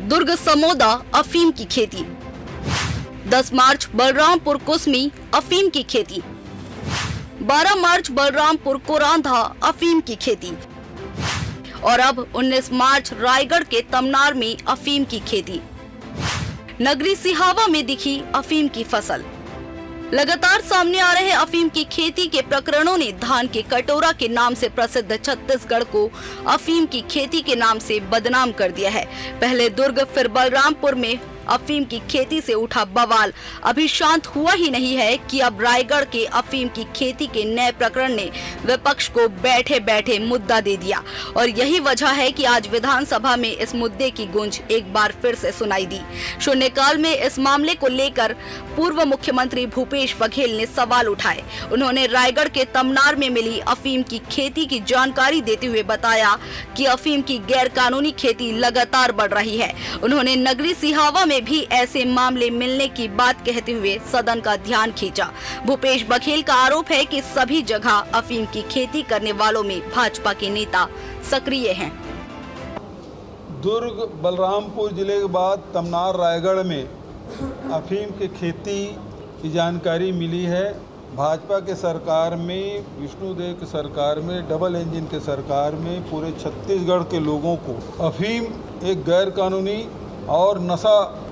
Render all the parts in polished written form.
दुर्ग समोदा अफीम की खेती। 10 मार्च बलरामपुर कुसमी अफीम की खेती। 12 मार्च बलरामपुर कोरांधा अफीम की खेती और अब 19 मार्च रायगढ़ के तमनार में अफीम की खेती। नगरी सिहावा में दिखी अफीम की फसल। लगातार सामने आ रहे अफीम की खेती के प्रकरणों ने धान के कटोरा के नाम से प्रसिद्ध छत्तीसगढ़ को अफीम की खेती के नाम से बदनाम कर दिया है। पहले दुर्ग फिर बलरामपुर में अफीम की खेती से उठा बवाल अभी शांत हुआ ही नहीं है कि अब रायगढ़ के अफीम की खेती के नए प्रकरण ने विपक्ष को बैठे बैठे मुद्दा दे दिया और यही वजह है कि आज विधानसभा में इस मुद्दे की गूंज एक बार फिर से सुनाई दी। शून्यकाल में इस मामले को लेकर पूर्व मुख्यमंत्री भूपेश बघेल ने सवाल उठाए। उन्होंने रायगढ़ के तमनार में मिली अफीम की खेती की जानकारी देते हुए बताया कि अफीम की गैर कानूनी खेती लगातार बढ़ रही है। उन्होंने नगरी सिहावा में भी ऐसे मामले मिलने की बात कहते हुए सदन का ध्यान खींचा। भूपेश बघेल का आरोप है कि सभी जगह अफीम की खेती करने वालों में भाजपा के नेता सक्रिय हैं। दुर्ग बलरामपुर जिले के बाद तमनार रायगढ़ में अफीम की खेती की जानकारी मिली है। भाजपा के सरकार में, विष्णुदेव की सरकार में, डबल इंजन के सरकार में पूरे छत्तीसगढ़ के लोगों को अफीम एक गैर कानूनी और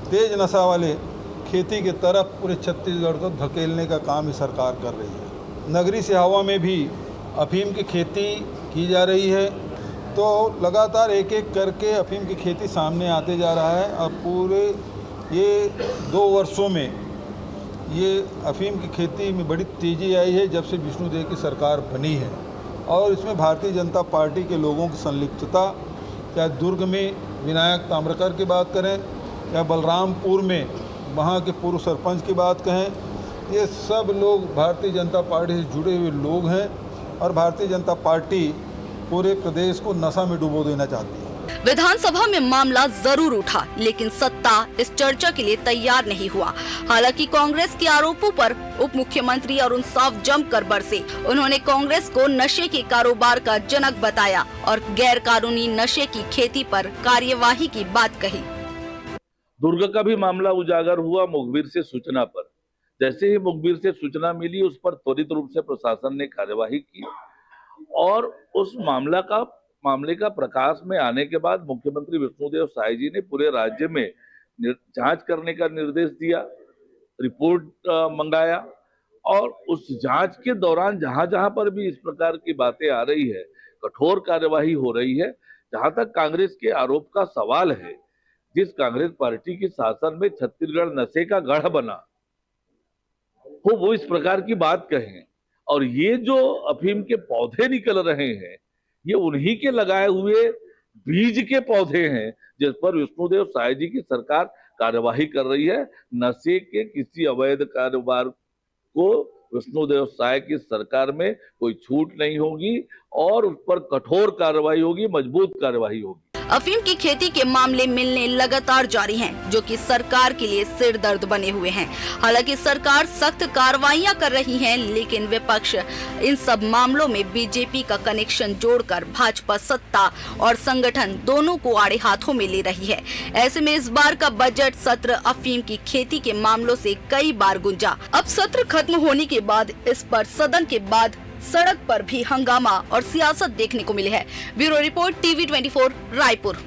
तेज नशा वाले खेती की तरफ पूरे छत्तीसगढ़ को धकेलने का काम ही सरकार कर रही है। नगरी सिहावा में भी अफीम की खेती की जा रही है, तो लगातार एक एक करके अफीम की खेती सामने आते जा रहा है। अब पूरे ये 2 वर्षों में ये अफीम की खेती में बड़ी तेज़ी आई है जब से विष्णुदेव की सरकार बनी है और इसमें भारतीय जनता पार्टी के लोगों की संलिप्तता, चाहे दुर्ग में विनायक ताम्रकर की बात करें या बलरामपुर में वहाँ के पूर्व सरपंच की बात कहें, ये सब लोग भारतीय जनता पार्टी से जुड़े हुए लोग हैं और भारतीय जनता पार्टी पूरे प्रदेश को नशा में डुबो देना चाहती है। विधानसभा में मामला जरूर उठा, लेकिन सत्ता इस चर्चा के लिए तैयार नहीं हुआ। हालांकि कांग्रेस के आरोपों पर उप मुख्यमंत्री अरुण साव जमकर बरसे। उन्होंने कांग्रेस को नशे के कारोबार का जनक बताया और गैर कानूनी नशे की खेती पर कार्यवाही की बात कही। दुर्ग का भी मामला उजागर हुआ मुखबिर से सूचना पर। जैसे ही मुखबिर से सूचना मिली, उस पर त्वरित रूप से प्रशासन ने कार्यवाही की और उस मामले का प्रकाश में आने के बाद मुख्यमंत्री विष्णुदेव साय जी ने पूरे राज्य में जांच करने का निर्देश दिया, रिपोर्ट मंगाया और उस जांच के दौरान जहां जहां पर भी इस प्रकार की बातें आ रही है, कठोर कार्यवाही हो रही है। जहां तक कांग्रेस के आरोप का सवाल है, जिस कांग्रेस पार्टी के शासन में छत्तीसगढ़ नशे का गढ़ बना हो, वो इस प्रकार की बात कहें और ये जो अफीम के पौधे निकल रहे हैं, ये उन्हीं के लगाए हुए बीज के पौधे हैं जिस पर विष्णुदेव साय जी की सरकार कार्यवाही कर रही है। नशे के किसी अवैध कारोबार को विष्णुदेव साय की सरकार में कोई छूट नहीं होगी और उस पर कठोर कार्रवाई होगी, मजबूत कार्रवाई होगी। अफीम की खेती के मामले मिलने लगातार जारी हैं, जो कि सरकार के लिए सिर दर्द बने हुए हैं। हालांकि सरकार सख्त कार्रवाइयां कर रही है, लेकिन विपक्ष इन सब मामलों में बीजेपी का कनेक्शन जोड़कर भाजपा सत्ता और संगठन दोनों को आड़े हाथों में ले रही है। ऐसे में इस बार का बजट सत्र अफीम की खेती के मामलों से कई बार गुंजा। अब सत्र खत्म होने के बाद इस पर सदन के बाद सड़क पर भी हंगामा और सियासत देखने को मिली है। Bureau report TV 24 Raipur.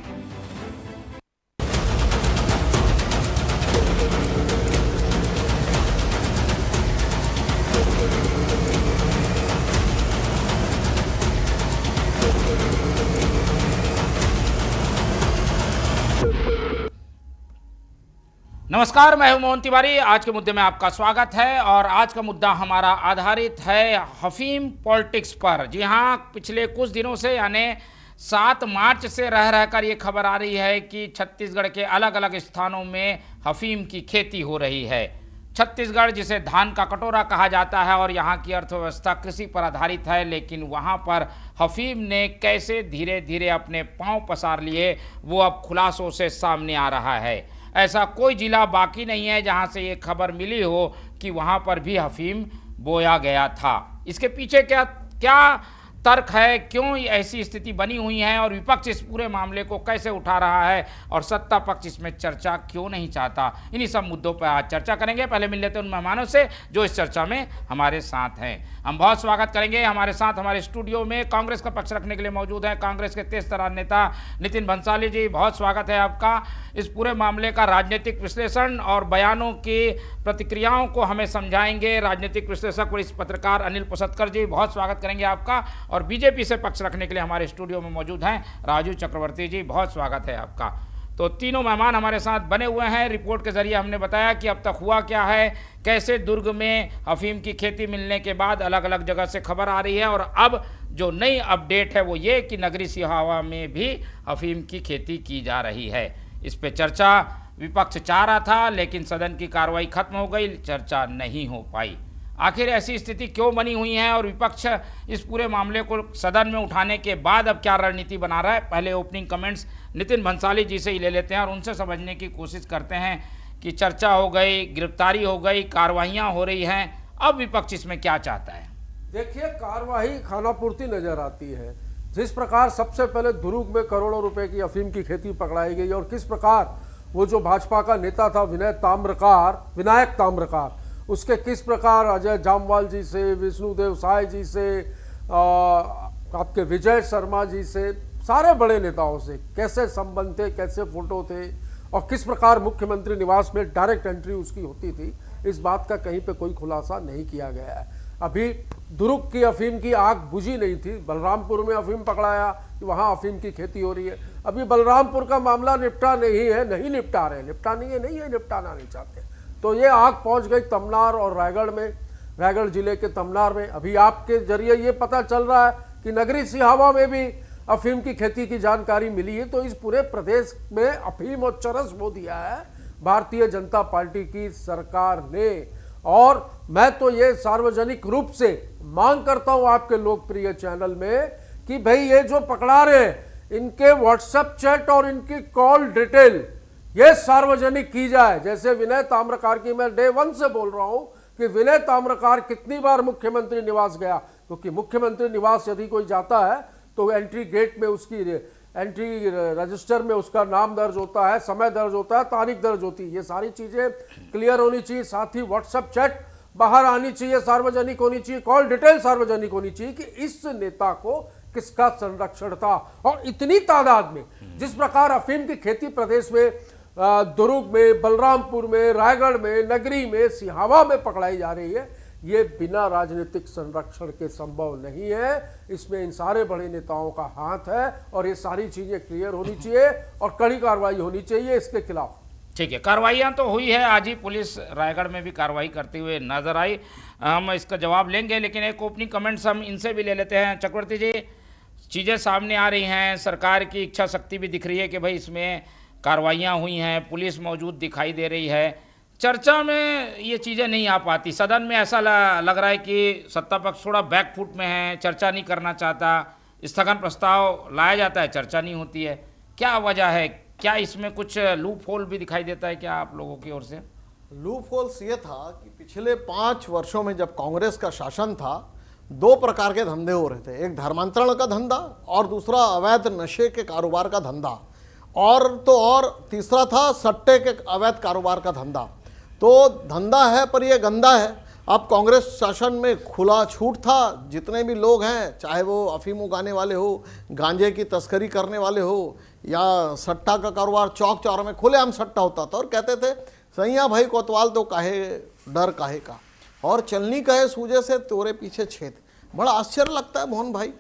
नमस्कार, मैं हूं मोहन तिवारी। आज के मुद्दे में आपका स्वागत है और आज का मुद्दा हमारा आधारित है अफीम पॉलिटिक्स पर। जी हां, पिछले कुछ दिनों से यानी 7 मार्च से रह रहकर ये खबर आ रही है कि छत्तीसगढ़ के अलग अलग स्थानों में अफीम की खेती हो रही है। छत्तीसगढ़ जिसे धान का कटोरा कहा जाता है और यहाँ की अर्थव्यवस्था कृषि पर आधारित है, लेकिन वहाँ पर अफीम ने कैसे धीरे धीरे अपने पांव पसार लिए वो अब खुलासों से सामने आ रहा है। ऐसा कोई जिला बाकी नहीं है जहां से ये खबर मिली हो कि वहां पर भी अफीम बोया गया था। इसके पीछे क्या तर्क है, क्यों ऐसी स्थिति बनी हुई है और विपक्ष इस पूरे मामले को कैसे उठा रहा है और सत्ता पक्ष इसमें चर्चा क्यों नहीं चाहता। इन्हीं सब मुद्दों पर आज चर्चा करेंगे। पहले मिल लेते हैं उन मेहमानों से जो इस चर्चा में हमारे साथ हैं। हम बहुत स्वागत करेंगे हमारे साथ हमारे स्टूडियो में कांग्रेस का पक्ष रखने के लिए मौजूद है कांग्रेस के तेज तर्रार नेता नितिन भंसाली जी। बहुत स्वागत है आपका। इस पूरे मामले का राजनीतिक विश्लेषण और बयानों की प्रतिक्रियाओं को हमें समझाएंगे राजनीतिक विश्लेषक और इस पत्रकार अनिल पुसतकर जी। बहुत स्वागत करेंगे आपका। और बीजेपी से पक्ष रखने के लिए हमारे स्टूडियो में मौजूद हैं राजू चक्रवर्ती जी। बहुत स्वागत है आपका। तो तीनों मेहमान हमारे साथ बने हुए हैं। रिपोर्ट के जरिए हमने बताया कि अब तक हुआ क्या है, कैसे दुर्ग में अफीम की खेती मिलने के बाद अलग अलग जगह से खबर आ रही है और अब जो नई अपडेट है वो ये कि नगरी सिहावा में भी अफीम की खेती की जा रही है। इस पे चर्चा विपक्ष चाह रहा था लेकिन सदन की कार्रवाई खत्म हो गई, चर्चा नहीं हो पाई। आखिर ऐसी स्थिति क्यों बनी हुई है और विपक्ष इस पूरे मामले को सदन में उठाने के बाद अब क्या रणनीति बना रहा है। पहले ओपनिंग कमेंट्स नितिन भंसाली जी से ही ले लेते हैं और उनसे समझने की कोशिश करते हैं कि चर्चा हो गई, गिरफ्तारी हो गई, कार्रवाइयाँ हो रही हैं, अब विपक्ष इसमें क्या चाहता है। देखिए, कार्रवाई खानापूर्ति नजर आती है। जिस प्रकार सबसे पहले दुर्ग में करोड़ों रुपए की अफीम की खेती पकड़ाई गई और किस प्रकार वो जो भाजपा का नेता था विनायक ताम्रकार, उसके किस प्रकार अजय जामवाल जी से, विष्णुदेव साय जी से, आपके विजय शर्मा जी से, सारे बड़े नेताओं से कैसे संबंध थे, कैसे फोटो थे और किस प्रकार मुख्यमंत्री निवास में डायरेक्ट एंट्री उसकी होती थी, इस बात का कहीं पे कोई खुलासा नहीं किया गया है। अभी दुर्ग की अफीम की आग बुझी नहीं थी। बलरामपुर में अफीम पकड़ाया कि वहाँ अफीम की खेती हो रही है। अभी बलरामपुर का मामला निपटा नहीं निपटा रहे, निपटाना नहीं चाहते। तो ये आग पहुंच गई तमनार और रायगढ़ में, रायगढ़ जिले के तमनार में। अभी आपके जरिए ये पता चल रहा है कि नगरी सिहावा में भी अफीम की खेती की जानकारी मिली है। तो इस पूरे प्रदेश में अफीम और चरस बो दिया है भारतीय जनता पार्टी की सरकार ने। और मैं तो ये सार्वजनिक रूप से मांग करता हूं आपके लोकप्रिय चैनल में कि भाई ये जो पकड़ा रहे हैं इनके व्हाट्सएप चैट और इनकी कॉल डिटेल ये सार्वजनिक की जाए। जैसे विनय ताम्रकार की मैं डे 1 से बोल रहा हूं कि विनय ताम्रकार कितनी बार मुख्यमंत्री निवास गया, क्योंकि मुख्यमंत्री निवास यदि कोई जाता है तो एंट्री गेट में उसकी एंट्री रजिस्टर में उसका नाम दर्ज होता है, समय दर्ज होता है, तारीख दर्ज होती है। ये सारी चीजें क्लियर होनी चाहिए। साथ ही व्हाट्सएप चैट बाहर आनी चाहिए, सार्वजनिक होनी चाहिए, कॉल डिटेल सार्वजनिक होनी चाहिए कि इस नेता को किसका संरक्षण था। और इतनी तादाद में जिस प्रकार अफीम की खेती प्रदेश में दुर्ग में, बलरामपुर में, रायगढ़ में, नगरी में, सिहावा में पकड़ाई जा रही है, ये बिना राजनीतिक संरक्षण के संभव नहीं है। इसमें इन सारे बड़े नेताओं का हाथ है और ये सारी चीजें क्लियर होनी चाहिए और कड़ी कार्रवाई होनी चाहिए इसके खिलाफ। ठीक है, कार्रवाइयाँ तो हुई है। आज ही पुलिस रायगढ़ में भी कार्रवाई करते हुए नजर आई। हम इसका जवाब लेंगे लेकिन एक ओपनिंग कमेंट्स हम इनसे भी ले लेते हैं। चक्रवर्ती जी, चीज़ें सामने आ रही हैं, सरकार की इच्छा शक्ति भी दिख रही है कि भाई इसमें कार्रवाइयाँ हुई हैं, पुलिस मौजूद दिखाई दे रही है। चर्चा में ये चीज़ें नहीं आ पाती। सदन में ऐसा लग रहा है कि सत्ता पक्ष थोड़ा बैकफुट में है, चर्चा नहीं करना चाहता। स्थगन प्रस्ताव लाया जाता है, चर्चा नहीं होती है। क्या वजह है? क्या इसमें कुछ लूप होल भी दिखाई देता है क्या आप लोगों की ओर से? लूप होल्स ये था कि पिछले 5 वर्षों में जब कांग्रेस का शासन था, 2 प्रकार के धंधे हो रहे थे। एक धर्मांतरण का धंधा और दूसरा अवैध नशे के कारोबार का धंधा, और तीसरा था सट्टे के अवैध कारोबार का धंधा। तो धंधा है पर ये गंदा है। अब कांग्रेस शासन में खुला छूट था, जितने भी लोग हैं, चाहे वो अफीम उगाने वाले हो, गांजे की तस्करी करने वाले हो या सट्टा का कारोबार, चौक चौराहे में खुलेआम सट्टा होता था और कहते थे सैया भाई कोतवाल तो काहे डर काहे का, और चलनी कहे सूजे से तोरे पीछे छेद। बड़ा आश्चर्य लगता है मोहन भाई,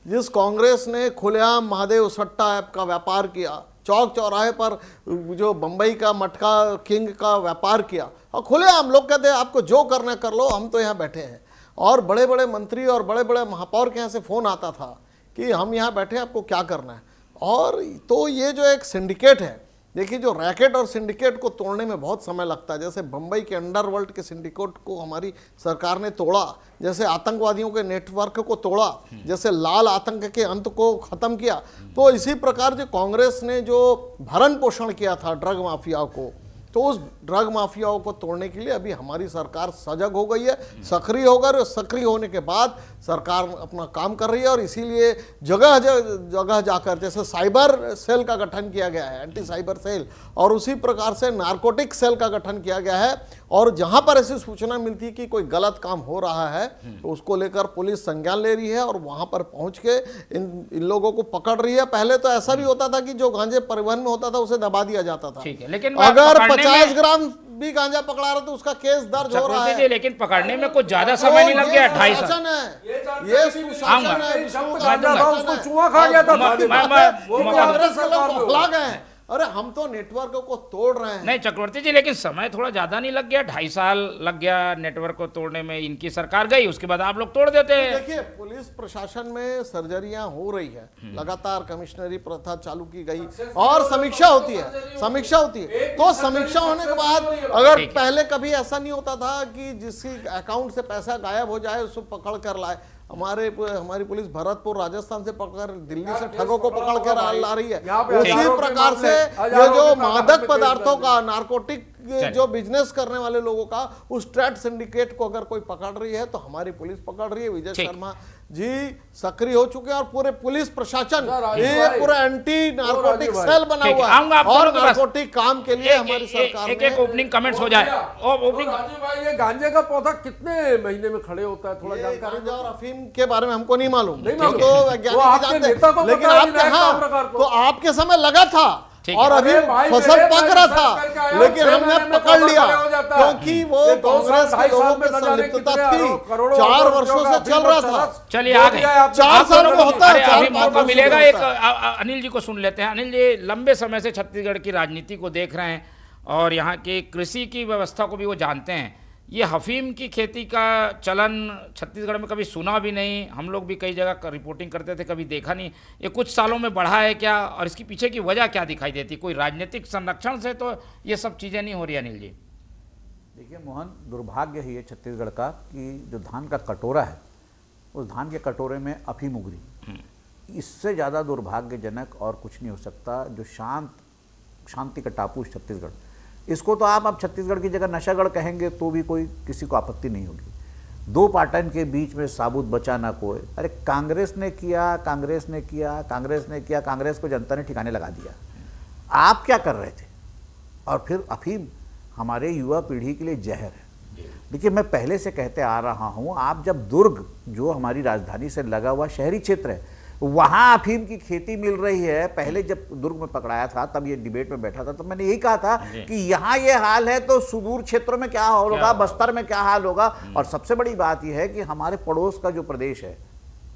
जिस कांग्रेस ने खुलेआम महादेव सट्टा ऐप का व्यापार किया, चौक चौराहे पर जो बम्बई का मटका किंग का व्यापार किया, और खुलेआम लोग कहते हैं आपको जो करना कर लो, हम तो यहाँ बैठे हैं। और बड़े बड़े मंत्री और बड़े बड़े महापौर के यहाँ से फ़ोन आता था कि हम यहाँ बैठे हैं, आपको क्या करना है। और तो ये जो एक सिंडिकेट है, देखिए जो रैकेट और सिंडिकेट को तोड़ने में बहुत समय लगता है। जैसे बम्बई के अंडरवर्ल्ड के सिंडिकेट को हमारी सरकार ने तोड़ा, जैसे आतंकवादियों के नेटवर्क को तोड़ा, जैसे लाल आतंक के अंत को ख़त्म किया, तो इसी प्रकार जो कांग्रेस ने जो भरण पोषण किया था ड्रग माफिया को, तो उस ड्रग माफियाओं को तोड़ने के लिए अभी हमारी सरकार सजग हो गई है, सक्रिय हो गई, और सक्रिय होने के बाद सरकार अपना काम कर रही है। और इसीलिए जगह जगह जाकर, जैसे साइबर सेल का गठन किया गया है, एंटी साइबर सेल, और उसी प्रकार से नारकोटिक सेल का गठन किया गया है। और जहां पर ऐसी सूचना मिलती है कि कोई गलत काम हो रहा है तो उसको लेकर पुलिस संज्ञान ले रही है और वहां पर पहुंच के इन लोगों को पकड़ रही है। पहले तो ऐसा भी होता था कि जो गांजे परिवहन में होता था उसे दबा दिया जाता था। ठीक है, लेकिन अगर 50 ग्राम भी गांजा पकड़ा रहा तो उसका केस दर्ज हो रहा है। लेकिन पकड़ने में कुछ ज्यादा समय नहीं लग गया, 2.5 साल। ये सुशासन है, उसको चूहा खा गया था, कांग्रेस के लोग बौखला गए। अरे हम तो नेटवर्क को तोड़ रहे हैं। नहीं चक्रवर्ती जी, लेकिन समय थोड़ा ज्यादा नहीं लग गया? 2.5 साल लग गया नेटवर्क को तोड़ने में। इनकी सरकार गई, उसके बाद आप लोग तोड़ देते हैं। देखिए, पुलिस प्रशासन में सर्जरियां हो रही है, लगातार कमिश्नरी प्रथा चालू की गई और समीक्षा होती है। तो समीक्षा होने के बाद अगर पहले कभी ऐसा नहीं होता था कि जिसकी अकाउंट से पैसा गायब हो जाए उसको पकड़ कर लाए। हमारी पुलिस भरतपुर राजस्थान से पकड़, दिल्ली से ठगों को पकड़ कर ला रही है। उसी प्रकार से ये जो मादक पदार्थों का, नारकोटिक जो बिजनेस करने वाले लोगों का, उस ट्रेड सिंडिकेट को अगर कोई पकड़ रही है तो हमारी पुलिस पकड़ रही है। विजय शर्मा जी सक्रिय हो चुके हैं और पूरे पुलिस प्रशासन, ये पूरा एंटी नारकोटिक सेल बना हुआ है और नारकोटिक काम के लिए हमारी सरकार एक ओपनिंग कमेंट्स हो जाए। ये गांजे का पौधा कितने महीने में खड़े होता है, थोड़ा जानकारी। और अफीम के बारे में हमको नहीं मालूम, नहीं तो वैज्ञानिक जानते हैं, लेकिन आपके समय लगा था और अभी फसल पक रहा था, लेकिन हमने पकड़ लिया क्योंकि वो कांग्रेस के लोगों की संलिप्तता थी। 4 वर्षों से चल रहा था। चलिए आगे 4 साल में होता है, अभी मौका मिलेगा। एक अनिल जी को सुन लेते हैं। अनिल जी लंबे समय से छत्तीसगढ़ की राजनीति को देख रहे हैं और यहाँ की कृषि की व्यवस्था को भी वो जानते हैं। ये अफीम की खेती का चलन छत्तीसगढ़ में कभी सुना भी नहीं, हम लोग भी कई जगह रिपोर्टिंग करते थे, कभी देखा नहीं। ये कुछ सालों में बढ़ा है क्या, और इसके पीछे की वजह क्या दिखाई देती? कोई राजनीतिक संरक्षण से तो ये सब चीज़ें नहीं हो रही? अनिल जी देखिए मोहन, दुर्भाग्य ही है छत्तीसगढ़ का कि जो धान का कटोरा है, उस धान के कटोरे में अफीम उगरी। इससे ज़्यादा दुर्भाग्यजनक और कुछ नहीं हो सकता। जो शांति का टापू छत्तीसगढ़, इसको तो आप अब छत्तीसगढ़ की जगह नशागढ़ कहेंगे तो भी कोई किसी को आपत्ति नहीं होगी। 2 पाटन के बीच में साबुत बचा ना कोई। अरे कांग्रेस ने किया, कांग्रेस को जनता ने ठिकाने लगा दिया। आप क्या कर रहे थे? और फिर अफीम हमारे युवा पीढ़ी के लिए जहर है। देखिए, मैं पहले से कहते आ रहा हूँ, आप जब दुर्ग, जो हमारी राजधानी से लगा हुआ शहरी क्षेत्र है, वहाँ अफीम की खेती मिल रही है। पहले जब दुर्ग में पकड़ाया था तब ये डिबेट में बैठा था, तो मैंने यही कहा था कि यहाँ ये हाल है तो सुदूर क्षेत्रों में क्या हाल होगा, बस्तर में क्या हाल होगा। और सबसे बड़ी बात यह है कि हमारे पड़ोस का जो प्रदेश है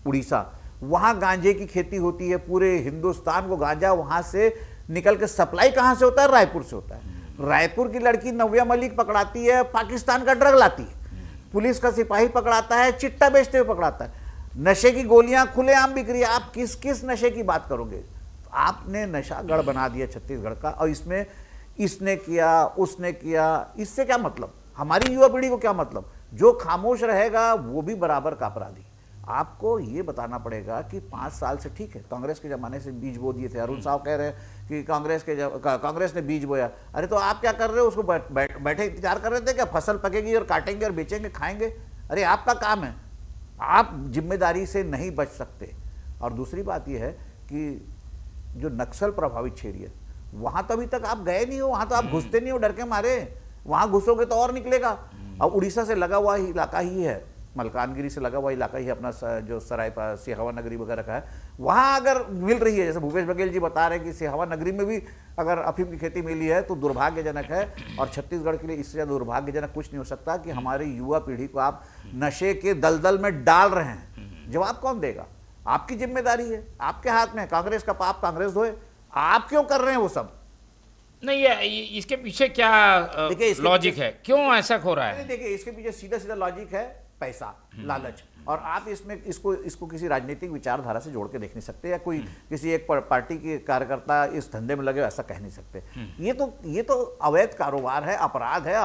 उड़ीसा, वहाँ गांजे की खेती होती है। पूरे हिंदुस्तान को गांजा वहाँ से निकल के सप्लाई कहाँ से होता है? रायपुर से होता है। रायपुर की लड़की नव्या मलिक पकड़ाती है, पाकिस्तान का ड्रग लाती है। पुलिस का सिपाही पकड़ाता है, चिट्टा बेचते हुए पकड़ाता है। नशे की गोलियां खुलेआम बिक रही है। आप किस किस नशे की बात करोगे? आपने नशागढ़ बना दिया छत्तीसगढ़ का, और इसमें इसने किया, उसने किया। इससे क्या मतलब? हमारी युवा पीढ़ी को क्या मतलब? जो खामोश रहेगा वो भी बराबर का अपराधी। आपको ये बताना पड़ेगा कि 5 साल से, ठीक है, कांग्रेस के जमाने से बीज बो दिए थे। अरुण साहब कह रहे हैं कि कांग्रेस ने बीज बोया। अरे तो आप क्या कर रहे हो? उसको बैठे इंतजार कर रहे थे क्या? फसल पकेगी और काटेंगे और बेचेंगे, खाएंगे? अरे आपका काम है, आप जिम्मेदारी से नहीं बच सकते। और दूसरी बात यह है कि जो नक्सल प्रभावित क्षेत्र है, वहां तो अभी तक आप गए नहीं हो, वहां तो आप घुसते नहीं हो डर के मारे। वहां घुसोगे तो और निकलेगा। और उड़ीसा से लगा हुआ इलाका ही है, मलकानगिरी से लगा हुआ इलाका ही अपना जो सराय सिहावा नगरी वगैरह का है, वहाँ अगर मिल रही है, जैसे भूपेश बघेल जी बता रहे हैं कि सिहावा नगरी में भी अगर अफीम की खेती मिली है, तो दुर्भाग्यजनक है। और छत्तीसगढ़ के लिए इससे ज़्यादा दुर्भाग्यजनक कुछ नहीं हो सकता कि हमारी युवा पीढ़ी को आप नशे के दलदल में डाल रहे हैं। जवाब कौन देगा? आपकी जिम्मेदारी है, आपके हाथ में। कांग्रेस का पाप कांग्रेस धोए। आप क्यों कर रहे हैं वो सब? नहीं, इसके पीछे क्या लॉजिक है? क्यों ऐसा हो रहा है? देखिए, इसके पीछे सीधा लॉजिक है पैसा, लालच। और आप इसमें इसको किसी राजनीतिक विचारधारा से जोड़ के देख नहीं सकते, या कोई किसी एक पार्टी के कार्यकर्ता इस धंधे में लगे ऐसा कह नहीं सकते। ये तो अवैध कारोबार है, अपराध है।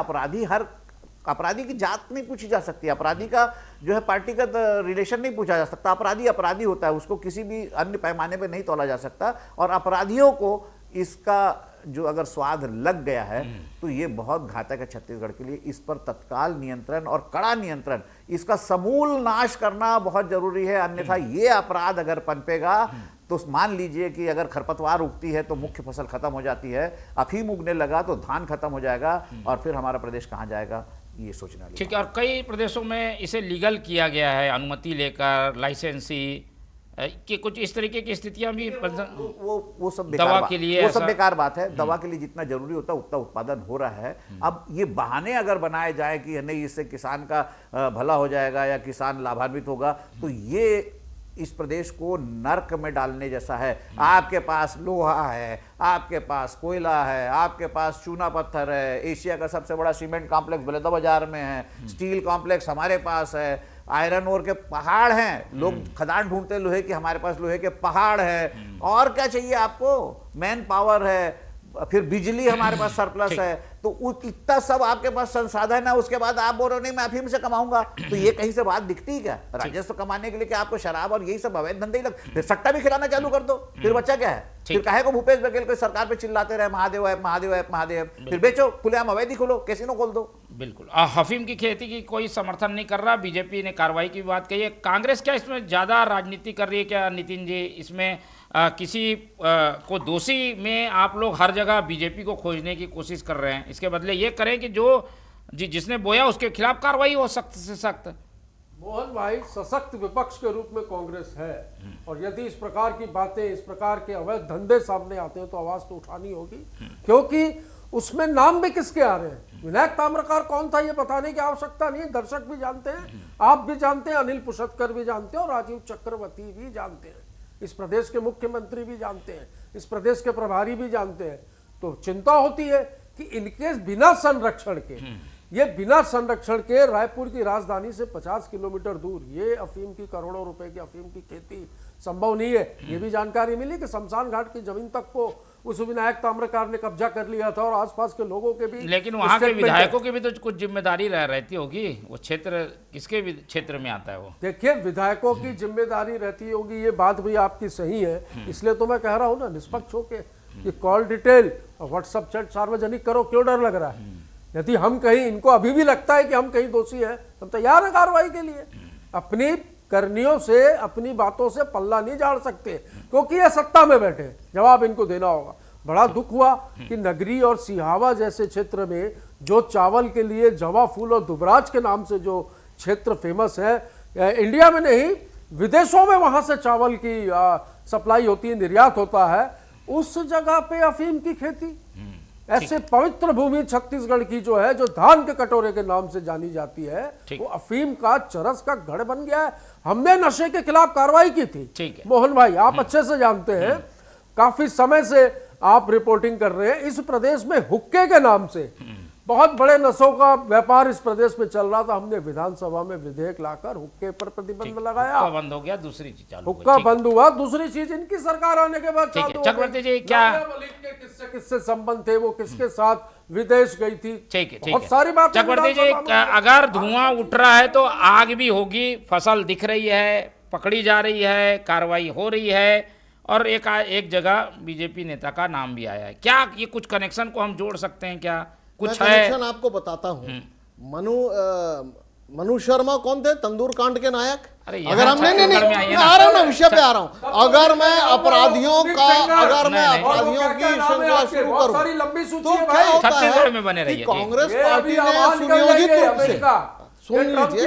अपराधी की जात नहीं पूछी जा सकती, अपराधी का जो है पार्टी का रिलेशन नहीं पूछा जा सकता। अपराधी होता है, उसको किसी भी अन्य पैमाने पर नहीं तोला जा सकता। और अपराधियों को इसका जो अगर स्वाद लग गया है तो ये बहुत घातक है छत्तीसगढ़ के लिए। इस पर तत्काल नियंत्रण और कड़ा नियंत्रण, इसका समूल नाश करना बहुत जरूरी है। अन्यथा ये अपराध अगर पनपेगा तो मान लीजिए कि अगर खरपतवार उगती है तो मुख्य फसल खत्म हो जाती है, अफीम उगने लगा तो धान खत्म हो जाएगा, और फिर हमारा प्रदेश कहाँ जाएगा ये सोचना है। ठीक है, और कई प्रदेशों में इसे लीगल किया गया है, अनुमति लेकर लाइसेंसी कि कुछ इस तरीके की स्थितियां भी वो सब दवा के लिए, वो सब बेकार बात है। दवा के लिए जितना जरूरी होता है उतना उत्पादन हो रहा है। अब ये बहाने अगर बनाए जाए कि नहीं इससे किसान का भला हो जाएगा या किसान लाभान्वित होगा, तो ये इस प्रदेश को नर्क में डालने जैसा है। आपके पास लोहा है, आपके पास कोयला है, आपके पास चूना पत्थर है, एशिया का सबसे बड़ा सीमेंट कॉम्प्लेक्स बलौदा बाजार में है, स्टील कॉम्प्लेक्स हमारे पास है, आयरन ओर के पहाड़ हैं, लोग खदान ढूंढते हैं लोहे की, हमारे पास लोहे के पहाड़ है। और क्या चाहिए आपको? मैन पावर है, फिर बिजली हमारे पास सरप्लस है, तो इतना सब आपके पास संसाधन है, उसके बाद आप बोल रहे हो नहीं मैं अफीम से कमाऊंगा, तो ये कहीं से बात दिखती है क्या? राजस्व कमाने के लिए क्या आपको शराब और यही सब अवैध धंधे ही लग, फिर सट्टा भी खिलाना चालू कर दो, फिर बच्चा क्या है? फिर काहे को भूपेश बघेल को सरकार पे चिल्लाते रहे महादेव है महादेव है महादेव, फिर बेचो, खुलेआम अवैध ही खोलो, कैसीनो खोल दो। बिल्कुल, हफीम की खेती की कोई समर्थन नहीं कर रहा, बीजेपी ने कार्रवाई की बात कही है। कांग्रेस क्या इसमें ज़्यादा राजनीति कर रही है क्या नितिन जी? इसमें किसी को दोषी में आप लोग हर जगह बीजेपी को खोजने की कोशिश कर रहे हैं, इसके बदले ये करें कि जो जिसने बोया उसके खिलाफ कार्रवाई हो सख्त से सख्त। मोहन भाई, सशक्त विपक्ष के रूप में कांग्रेस है, और यदि इस प्रकार की बातें, इस प्रकार के अवैध धंधे सामने आते हैं तो आवाज तो उठानी होगी, क्योंकि उसमें नाम भी किसके आ रहे हैं। विनायक ताम्रकार कौन था ये बताने की आवश्यकता नहीं है, दर्शक भी जानते हैं, आप भी जानते हैं, अनिल पुषतकर भी जानते हैं, और राजीव चक्रवर्ती भी जानते हैं, इस प्रदेश के मुख्यमंत्री भी जानते हैं, इस प्रदेश के प्रभारी भी जानते हैं। तो चिंता होती है कि इनके बिना संरक्षण के, ये बिना संरक्षण के रायपुर की राजधानी से 50 किलोमीटर दूर ये अफीम की, करोड़ों रुपए की अफीम की खेती संभव नहीं है। ये भी जानकारी मिली कि शमशान घाट की जमीन तक को उस विनायक ताम्रकार ने कब्जा कर लिया था, और आसपास के लोगों के भी। लेकिन वहां के विधायकों की भी तो कुछ जिम्मेदारी रहती होगी, वो क्षेत्र किसके क्षेत्र में आता है? वो देखिए, विधायकों की जिम्मेदारी रहती होगी, ये बात भी आपकी सही है, इसलिए तो मैं कह रहा हूँ ना निष्पक्ष होके कि कॉल डिटेल और व्हाट्सएप चैट सार्वजनिक करो, क्यों डर लग रहा है? यदि हम कहीं, इनको अभी भी लगता है कि हम कहीं दोषी हैं, हम तैयार हैं कार्रवाई के लिए। अपनी करनियों से, अपनी बातों से पल्ला नहीं झाड़ सकते, क्योंकि ये सत्ता में बैठे, जवाब इनको देना होगा। बड़ा दुख हुआ कि नगरी और सिहावा जैसे क्षेत्र में जो चावल के लिए जवा फूल और दुबराज के नाम से जो क्षेत्र फेमस है, इंडिया में नहीं विदेशों में वहां से चावल की सप्लाई होती है, निर्यात होता है, उस जगह पे अफीम की खेती। ऐसे पवित्र भूमि छत्तीसगढ़ की जो है, जो धान के कटोरे के नाम से जानी जाती है, वो अफीम का चरस का गढ़ बन गया है। हमने नशे के खिलाफ कार्रवाई की थी। मोहन भाई, आप अच्छे से जानते हैं, काफी समय से आप रिपोर्टिंग कर रहे हैं, इस प्रदेश में हुक्के के नाम से बहुत बड़े नशों का व्यापार इस प्रदेश में चल रहा था। हमने विधानसभा में विधेयक लाकर हुक्के पर प्रतिबंध लगाया, हुक्का बंद हो गया, दूसरी चीज चालू, हुक्का बंद हुआ, दूसरी चीज इनकी सरकार आने के बाद चालू। चक्रवर्ती जी, क्या किससे संबंध थे, वो किसके साथ विदेश गई थी, ठीक है, बहुत सारी बात। चक्रवर्ती जी, अगर धुआं उठ रहा है तो आग भी होगी, फसल दिख रही है, पकड़ी जा रही है, कार्रवाई हो रही है, और एक जगह बीजेपी नेता का नाम भी आया है। क्या ये कुछ कनेक्शन को हम जोड़ सकते हैं क्या? कुछ मैं कनेक्शन आपको बताता हूँ। मनु शर्मा कौन थे? तंदूर कांड के नायक। अगर हम नहीं आ रहा हूँ ना, विषय पे आ रहा हूँ। अगर मैं अपराधियों की श्रृंखला शुरू करूँ तो क्या होता है कि कांग्रेस पार्टी ने सुनियोजित रूप से, सुन लीजिए,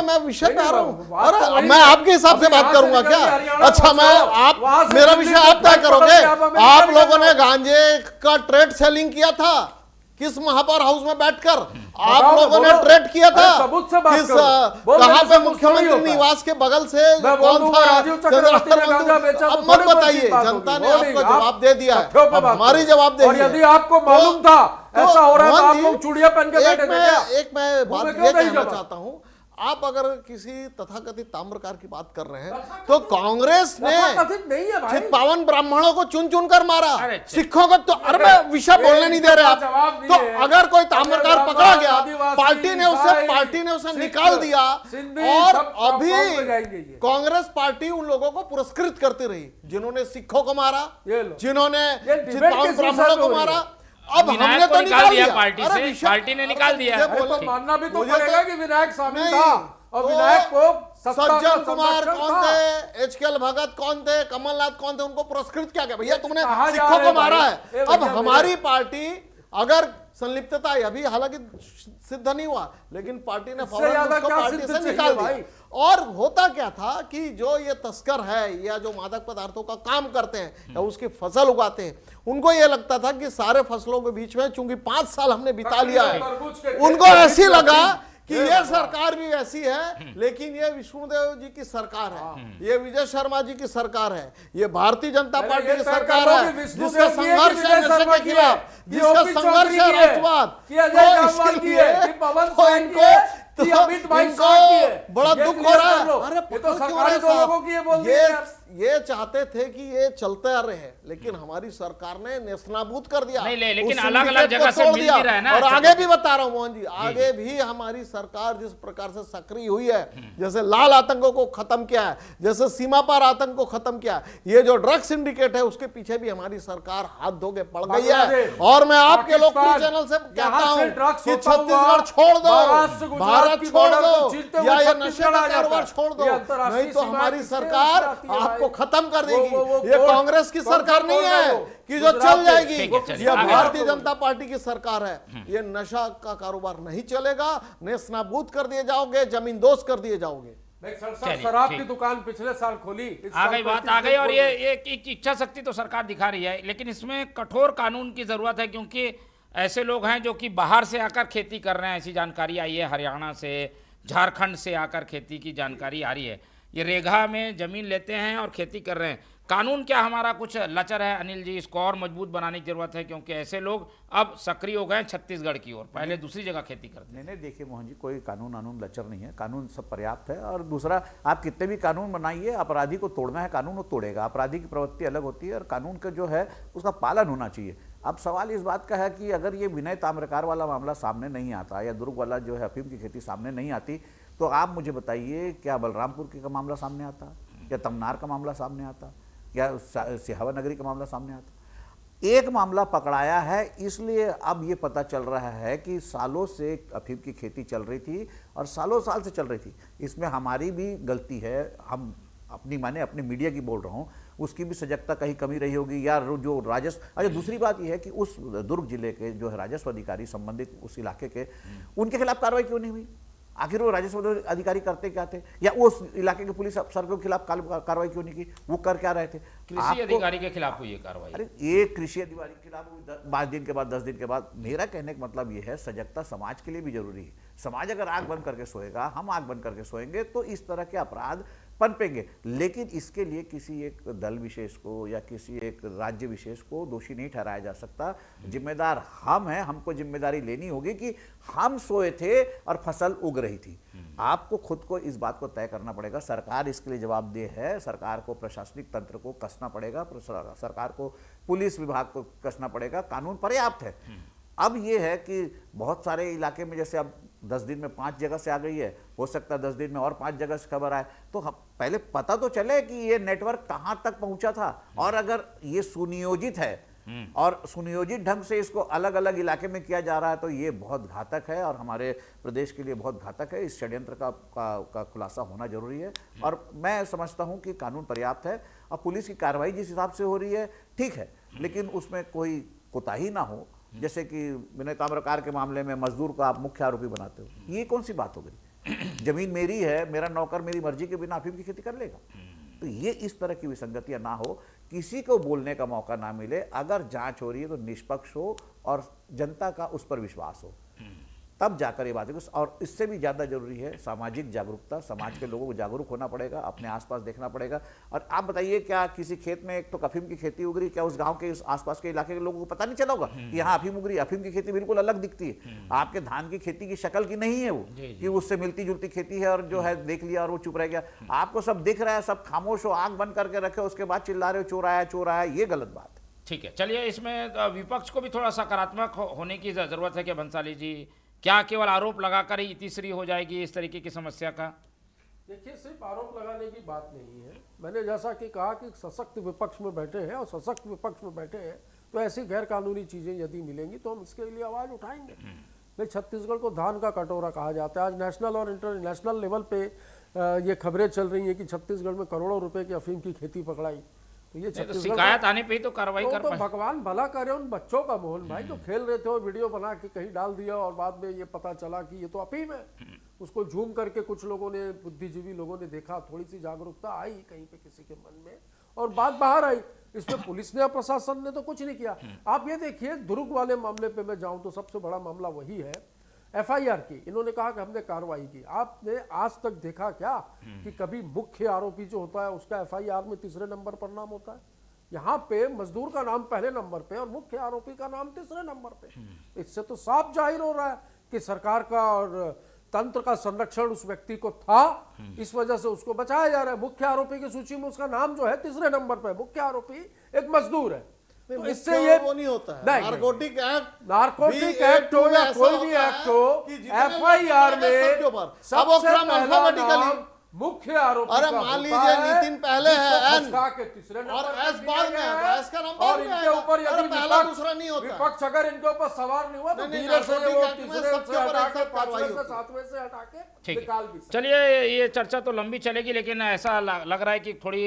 मैं विषय पे आ रहा हूँ, और मैं आपके हिसाब से बात करूंगा क्या? अच्छा, मैं आप मेरा विषय आप तय करोगे। आप लोगों ने गांजे का ट्रेड सेलिंग किया था किस महापौर हाउस में बैठकर? आप लोगों ने ट्रेड किया था किस, कहां पे? मुख्यमंत्री निवास के बगल से कौन था? अब मत बताइए, जनता ने आपको जवाब दे दिया है, अब हमारी जवाब दे। यदि आपको मालूम था ऐसा हो रहा है, आप लोग चूड़ियां पहन के बैठे थे क्या? एक मैं बात ये कहना चाहता हूं, आप अगर किसी तथाकथित ताम्रकार की बात कर रहे हैं तो कांग्रेस ने तथाकथित नहीं है भाई। चित्पावन ब्राह्मणों को चुन चुन कर मारा, अरे सिखों को तो अरे मैं विषय बोलने नहीं दे रहे आप। जवाब तो दिए। अगर कोई ताम्रकार पकड़ा गया, आदिवासी, पार्टी ने उसे सिख, निकाल दिया, सिंधी, और सब काउंट में अभी जाएंगे ये। कांग्रेस पार्टी उन लोगों को पुरस्कृत करती रही जिन्होंने सिखों को मारा, ये लो। जिन्होंने ये डिबेट चित्पावन किस ब्राह्मणों विषय पे को हो रही मारा। है? अब विनायक हमने को तो निकाल निकाल दिया दिया पार्टी अरे से, विषय- पार्टी ने निकाल दिया। मुझे अरे तो बोलने- मानना भी तो मुझे पड़ेगा कि विनायक शामिल नहीं, था और तो विनायक को सत्ता का सज्जन कुमार संरक्षण कौन था। थे, एचकेएल भगत कौन थे, कमलनाथ कौन थे, उनको पुरस्कृत क्या गया? भैया तुमने कहाँ जा सिखों रहे को भाई? मारा ए है। भैया अब हमारी पार्टी अगर संलिप्तता अभी हालांकि सिद्ध नहीं हुआ, लेकिन पार्टी ने फौरन ज्यादा उसको क्या पार्टी सिद्ध से चाहिए निकाल भाई? दिया। और होता क्या था कि जो ये तस्कर है या जो मादक पदार्थों का काम करते हैं या उसकी फसल उगाते हैं, उनको ये लगता था कि सारे फसलों के बीच में चूंकि 5 साल हमने बिता लिया है, तरबूज के उनको खेत ऐसी में लगा कि ये ये भगवान। सरकार भी वैसी है, लेकिन ये विष्णुदेव जी की सरकार है, ये विजय शर्मा जी की सरकार है, ये भारतीय जनता पहले पार्टी ये की तय सरकार करो है, कि विष्णुदेव जिसका की है कि संघर्ष है विजय नशे शर्मा के की खिलाफ, है, कि जिसका ओपी संघर्ष चौधरी है की है, राष्ट्रवाद, कि अजय तो जामवाल इसके की है, लिए कि पवन तो साय की है, कि तो अमित भाई इनको शाह की है। बड़ा ये दुख हो क्लियर रहा कर लो। है। अरे ये तो पकड़ क्यों सरकारी रहे दो साहब? लोगों की ये बोल दिए यार। ये चाहते थे कि ये चलते रहे, लेकिन हमारी सरकार ने नेस्तनाबूद कर दिया। नहीं, लेकिन उस अलग-अलग सिंडिकेट को जगह से तोड़ मिल दिया। भी रहा है ना, और ऐसा आगे तो- भी बता रहा हूं मोहन जी, आगे भी हमारी सरकार जिस प्रकार से सक्रिय हुई है, जैसे लाल आतंकों को खत्म किया है, जैसे सीमा पार आतंक को खत्म किया है, ये जो ड्रग सिंडिकेट है उसके पीछे भी हमारी सरकार हाथ धोके पड़ गई है। बांग्लादेश, और मैं आपके लोकप्रिय पाकिस्तान, चैनल से कहता जहां से हूं ड्रग्स कि होता हुआ छत्तीसगढ़ छोड़ दो, महाराष्ट्र, गुजरात भारत की छोड़ बॉर्डर दो, को छीनते हुए या ये छत्तीसगढ़ नशे आ का जाता कारोबार है। छोड़ दो, ये अंतर्राष्ट्रीय नहीं तो सीमा हमारी किससे सरकार आती है आपको भाई? खत्म कर देगी। वो ये कोर्ट- कांग्रेस की कौन सा सरकार नहीं कोर्ट है है वो? कि जो गुजरात चल में। जाएगी, ठीक है, चलिए, ये आगे भारतीय जनता पार्टी की सरकार है। ये नशा का कारोबार नहीं चलेगा, नेस्तनाबूद कर दिए जाओगे, जमींदोज कर दिए जाओगे। भाई चलिए, शराब ठीक। की दुकान पिछले साल खोली, इस आ साल गई बात 35 आ गई। और खोल ये गई। एक इच्छा शक्ति तो सरकार दिखा रही है, लेकिन इसमें कठोर कानून की जरूरत है, क्योंकि ऐसे लोग हैं जो कि बाहर से आकर खेती कर रहे हैं। ऐसी जानकारी आई है, हरियाणा से, झारखंड से आकर खेती की जानकारी आ रही है। ये रेगा में जमीन लेते हैं और खेती कर रहे हैं। कानून क्या हमारा कुछ लचर है अनिल जी? इसको और मजबूत बनाने की जरूरत है, क्योंकि ऐसे लोग अब सक्रिय हो गए हैं छत्तीसगढ़ की ओर, पहले दूसरी जगह खेती करते नहीं देखिए मोहन जी, कोई कानून लचर नहीं है, कानून सब पर्याप्त है। और दूसरा, आप कितने भी कानून बनाइए, अपराधी को तोड़ना है कानून वो तोड़ेगा। अपराधी की प्रवृत्ति अलग होती है और कानून का जो है उसका पालन होना चाहिए। अब सवाल इस बात का है कि अगर ये विनय ताम्रकार वाला मामला सामने नहीं आता या दुर्ग वाला जो है अफीम की खेती सामने नहीं आती, तो आप मुझे बताइए क्या बलरामपुर का मामला सामने आता, या तमनार का मामला सामने आता, या सिहावा नगरी का मामला सामने आता? एक मामला पकड़ाया है, इसलिए अब ये पता चल रहा है कि सालों से अफीम की खेती चल रही थी और सालों साल से चल रही थी। इसमें हमारी भी गलती है, हम अपनी मीडिया की बोल रहा हूँ, उसकी भी सजगता कहीं कमी रही होगी, या जो राजस्व। अच्छा, दूसरी बात यह है कि उस दुर्ग जिले के जो है राजस्व अधिकारी संबंधित उस इलाके के, उनके खिलाफ कार्रवाई क्यों नहीं हुई? आखिर वो राजस्व अधिकारी करते क्या थे, या उस इलाके के पुलिस अफसर के खिलाफ कार्रवाई क्यों नहीं की? वो कर क्या रहे थे? कृषि अधिकारी के खिलाफ हुई है कार्रवाई। अरे एक कृषि अधिकारी के खिलाफ 5 दिन के बाद 10 दिन के बाद। मेरा कहने का मतलब ये है, सजगता समाज के लिए भी जरूरी है। समाज अगर आंख बंद करके सोएगा, हम आंख बंद करके सोएंगे, तो इस तरह के अपराध पनपेंगे। लेकिन इसके लिए किसी एक दल विशेष को या किसी एक राज्य विशेष को दोषी नहीं ठहराया जा सकता। जिम्मेदार हम हैं, हमको जिम्मेदारी लेनी होगी कि हम सोए थे और फसल उग रही थी। आपको खुद को इस बात को तय करना पड़ेगा। सरकार इसके लिए जवाबदेह है, सरकार को प्रशासनिक तंत्र को कसना पड़ेगा, सरकार को पुलिस विभाग को कसना पड़ेगा। कानून पर्याप्त है। अब ये है कि बहुत सारे इलाके में, जैसे अब 10 दिन में 5 जगह से आ गई है, हो सकता है 10 दिन में और 5 जगह से खबर आए, तो पहले पता तो चले कि ये नेटवर्क कहां तक पहुंचा था। और अगर ये सुनियोजित है और सुनियोजित ढंग से इसको अलग अलग इलाके में किया जा रहा है, तो ये बहुत घातक है और हमारे प्रदेश के लिए बहुत घातक है। इस षड्यंत्र का खुलासा होना जरूरी है। और मैं समझता हूं कि कानून पर्याप्त है। और पुलिस की कार्रवाई जिस हिसाब से हो रही है ठीक है, लेकिन उसमें कोई कोताही ना हो। जैसे कि विनय ताम्रकार के मामले में मजदूर को आप मुख्य आरोपी बनाते हो, ये कौन सी बात हो गई? जमीन मेरी है, मेरा नौकर मेरी मर्जी के बिना अफीम की खेती कर लेगा? तो ये इस तरह की विसंगतियां ना हो, किसी को बोलने का मौका ना मिले। अगर जांच हो रही है तो निष्पक्ष हो और जनता का उस पर विश्वास हो, तब जाकर ये बात है। और इससे भी ज़्यादा जरूरी है सामाजिक जागरूकता, समाज के लोगों को जागरूक होना पड़ेगा, अपने आसपास देखना पड़ेगा। और आप बताइए, क्या किसी खेत में एक तो अफीम की खेती उग रही, क्या उस गांव के उस आसपास के इलाके के लोगों को पता नहीं चला होगा कि यहाँ अफीम उग रही? अफीम की खेती बिल्कुल अलग दिखती है, आपके धान की खेती की शक्ल की नहीं है वो, कि उससे मिलती जुलती खेती है और जो है देख लिया और वो चुप रह गया। आपको सब दिख रहा है, सब खामोश हो, आंख बंद करके रखे, उसके बाद चिल्ला रहे हो चोर आया चोर आया, ये गलत बात है। ठीक है, चलिए इसमें विपक्ष को भी थोड़ा सकारात्मक होने की ज़रूरत है कि भंसाली जी, क्या केवल आरोप लगाकर ही तीसरी हो जाएगी इस तरीके की समस्या का? देखिए, सिर्फ आरोप लगाने की बात नहीं है। मैंने जैसा कि कहा कि सशक्त विपक्ष में बैठे हैं, और सशक्त विपक्ष में बैठे हैं तो ऐसी गैर कानूनी चीज़ें यदि मिलेंगी तो हम इसके लिए आवाज़ उठाएंगे। भाई, छत्तीसगढ़ को धान का कटोरा कहा जाता है। आज नेशनल और इंटरनेशनल लेवल पे ये खबरें चल रही हैं कि छत्तीसगढ़ में करोड़ों रुपए की अफीम की खेती पकड़ाई। तो ये तो शिकायत आने पे ही तो कार्रवाई कर तो पाए। भगवान भला करे उन बच्चों का। मोहन भाई जो खेल रहे थे और वीडियो बना के कहीं डाल दिया और बाद में ये पता चला कि ये तो अफीम है। उसको झूम करके कुछ लोगों ने, बुद्धिजीवी लोगों ने देखा, थोड़ी सी जागरूकता आई कहीं पे किसी के मन में और बात बाहर आई। इसमें पुलिस ने और प्रशासन ने तो कुछ नहीं किया। आप ये देखिए, दुर्ग वाले मामले पे मैं जाऊं तो सबसे बड़ा मामला वही है, एफआईआर की। इन्होंने कहा कि हमने कार्रवाई की। आपने आज तक देखा क्या कि कभी मुख्य आरोपी जो होता है उसका एफआईआर में तीसरे नंबर पर नाम होता है? यहाँ पे मजदूर का नाम पहले नंबर पे और मुख्य आरोपी का नाम तीसरे नंबर पे। इससे तो साफ जाहिर हो रहा है कि सरकार का और तंत्र का संरक्षण उस व्यक्ति को था, इस वजह से उसको बचाया जा रहा है। मुख्य आरोपी की सूची में उसका नाम जो है तीसरे नंबर पे। मुख्य आरोपी एक मजदूर है। तो इससे ये वो नहीं होता है। नारकोटिक एक्ट हो या कोई भी एक्ट हो, एफआईआर में सबसे पहला नाम मुख्य आरोपी अरे मान लीजिए नितिन पहले है एन के तीसरे नंबर और एस बाद में है, एस का नंबर और इनके ऊपर यदि पहला दूसरा नहीं होता। विपक्ष अगर इनके ऊपर सवार नहीं हुआ तो धीरे से वो तीसरे से हटा के पांचवें से सातवें से हटा के निकाल भी सकते। चलिए, ये चर्चा तो लंबी चलेगी, लेकिन ऐसा लग रहा है कि थोड़ी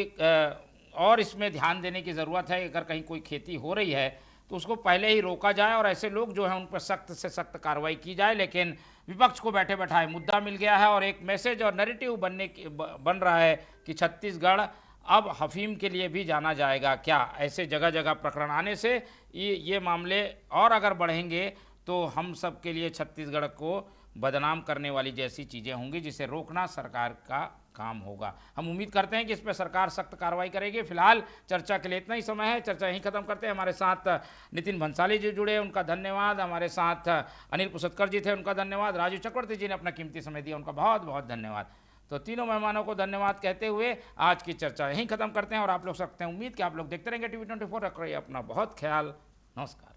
और इसमें ध्यान देने की ज़रूरत है। अगर कहीं कोई खेती हो रही है तो उसको पहले ही रोका जाए और ऐसे लोग जो हैं उन पर सख्त से सख्त कार्रवाई की जाए। लेकिन विपक्ष को बैठे बैठाए मुद्दा मिल गया है और एक मैसेज और नैरेटिव बन रहा है कि छत्तीसगढ़ अब अफीम के लिए भी जाना जाएगा क्या? ऐसे जगह जगह प्रकरण आने से ये मामले और अगर बढ़ेंगे तो हम सब के लिए छत्तीसगढ़ को बदनाम करने वाली जैसी चीज़ें होंगी, जिसे रोकना सरकार का काम होगा। हम उम्मीद करते हैं कि इस पर सरकार सख्त कार्रवाई करेगी। फिलहाल चर्चा के लिए इतना ही समय है, चर्चा यहीं खत्म करते हैं। हमारे साथ नितिन भंसाली जी जुड़े, उनका धन्यवाद। हमारे साथ अनिल पुसतकर जी थे, उनका धन्यवाद। राजू चक्रवर्ती जी ने अपना कीमती समय दिया, उनका बहुत बहुत धन्यवाद। तो तीनों मेहमानों को धन्यवाद कहते हुए आज की चर्चा यहीं खत्म करते हैं और आप लोग सकते हैं उम्मीद कि आप लोग देखते रहेंगे TV24। रख रही है अपना बहुत ख्याल। नमस्कार।